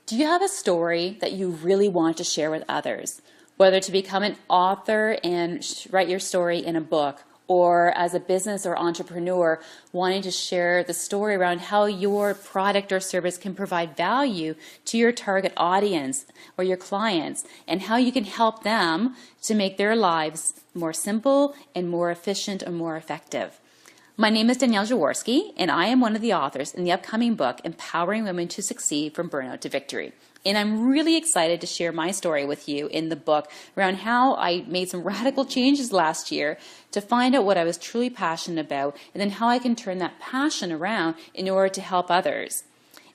Do you have a story that you really want to share with others? Whether to become an author and write your story in a book, or as a business or entrepreneur wanting to share the story around how your product or service can provide value to your target audience or your clients, and how you can help them to make their lives more simple and more efficient and more effective. My name is Danielle Joworski, and I am one of the authors in the upcoming book, Empowering Women to Succeed from Burnout to Victory. And I'm really excited to share my story with you in the book around how I made some radical changes last year to find out what I was truly passionate about, and then how I can turn that passion around in order to help others.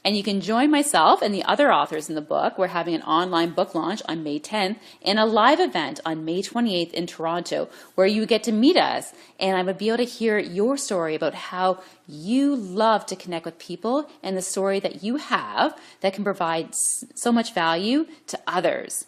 And you can join myself and the other authors in the book. We're having an online book launch on May 10th and a live event on May 28th in Toronto, where you get to meet us. And I would be able to hear your story about how you love to connect with people and the story that you have that can provide so much value to others.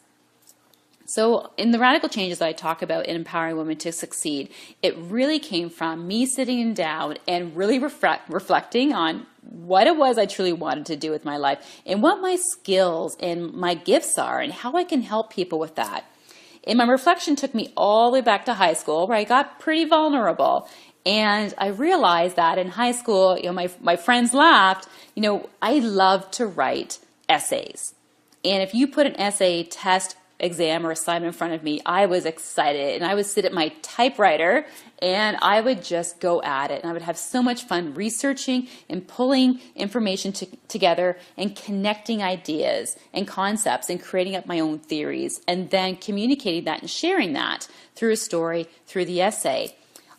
So in the radical changes that I talk about in Empowering Women to Succeed, it really came from me sitting down and really reflecting on what it was I truly wanted to do with my life, and what my skills and my gifts are, and how I can help people with that. And my reflection took me all the way back to high school, where I got pretty vulnerable. And I realized that in high school, my friends laughed, I loved to write essays. And if you put an essay test exam or assignment in front of me, I was excited, and I would sit at my typewriter and I would just go at it, and I would have so much fun researching and pulling information together and connecting ideas and concepts and creating up my own theories, and then communicating that and sharing that through a story, through the essay.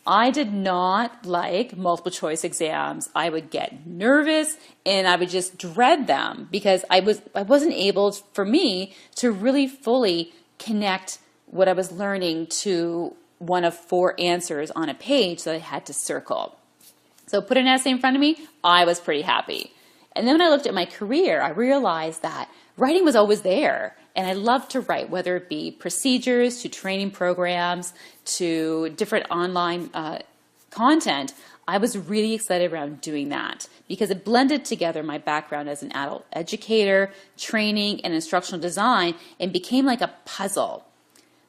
I did not like multiple choice exams. I would get nervous and I would just dread them, because I wasn't able, for me, to really fully connect what I was learning to one of 4 answers on a page that I had to circle. So put an essay in front of me, I was pretty happy. And then when I looked at my career, I realized that writing was always there. And I love to write, whether it be procedures, to training programs, to different online content. I was really excited around doing that, because it blended together my background as an adult educator, training, and instructional design, and became like a puzzle.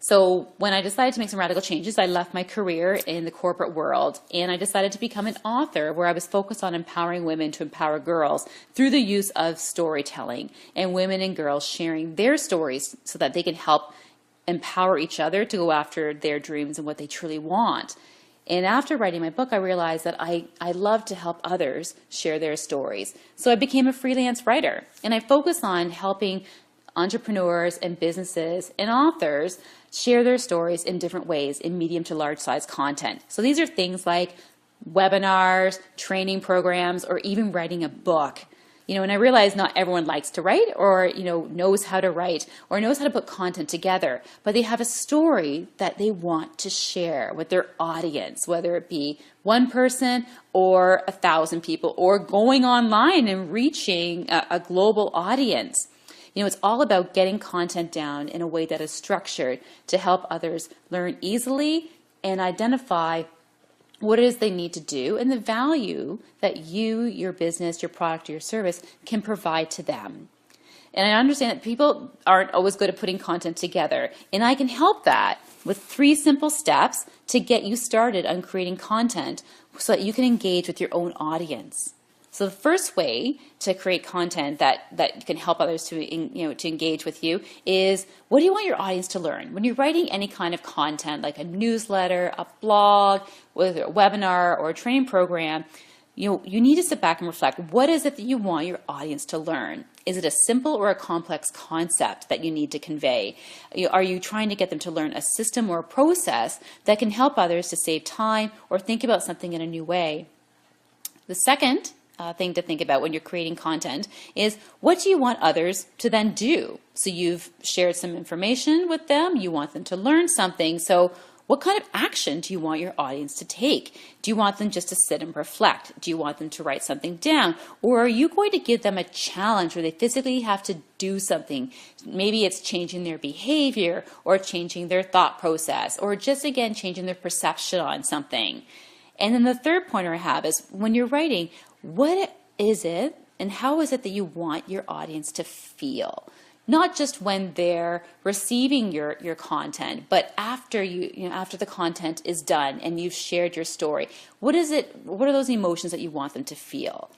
So when I decided to make some radical changes, I left my career in the corporate world, and I decided to become an author, where I was focused on empowering women to empower girls through the use of storytelling, and women and girls sharing their stories so that they can help empower each other to go after their dreams and what they truly want. And after writing my book, I realized that I love to help others share their stories. So I became a freelance writer, and I focus on helping entrepreneurs and businesses and authors share their stories in different ways in medium to large size content. So these are things like webinars, training programs, or even writing a book. And I realize not everyone likes to write, or knows how to write, or knows how to put content together, but they have a story that they want to share with their audience, whether it be one person or 1,000 people, or going online and reaching a global audience. It's all about getting content down in a way that is structured to help others learn easily and identify what it is they need to do and the value that you, your business, your product, or your service can provide to them. And I understand that people aren't always good at putting content together, and I can help that with 3 simple steps to get you started on creating content so that you can engage with your own audience. So the first way to create content that can help others to engage with you is, what do you want your audience to learn? When you're writing any kind of content, like a newsletter, a blog, whether a webinar or a training program, you need to sit back and reflect. What is it that you want your audience to learn? Is it a simple or a complex concept that you need to convey? Are you trying to get them to learn a system or a process that can help others to save time or think about something in a new way? The second thing to think about when you're creating content is, what do you want others to then do? So you've shared some information with them, you want them to learn something, so what kind of action do you want your audience to take? Do you want them just to sit and reflect? Do you want them to write something down? Or are you going to give them a challenge where they physically have to do something? Maybe it's changing their behavior, or changing their thought process, or just, again, changing their perception on something. And then the third pointer I have is, when you're writing, what is it and how is it that you want your audience to feel? Not just when they're receiving your content, but after after the content is done and you've shared your story. What are those emotions that you want them to feel?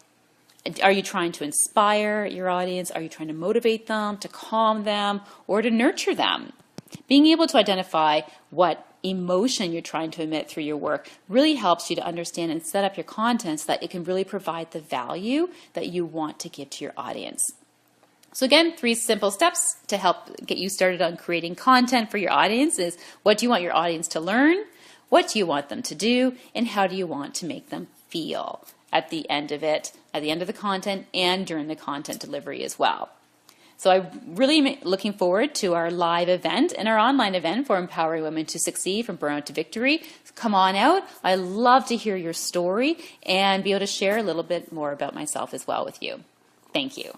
Are you trying to inspire your audience? Are you trying to motivate them, to calm them, or to nurture them? Being able to identify what emotion you're trying to emit through your work really helps you to understand and set up your content so that it can really provide the value that you want to give to your audience. So again, 3 simple steps to help get you started on creating content for your audience is: what do you want your audience to learn? What do you want them to do? And how do you want to make them feel at the end of it, at the end of the content and during the content delivery as well? So I really am looking forward to our live event and our online event for Empowering Women to Succeed from Burnout to Victory. Come on out. I love to hear your story and be able to share a little bit more about myself as well with you. Thank you.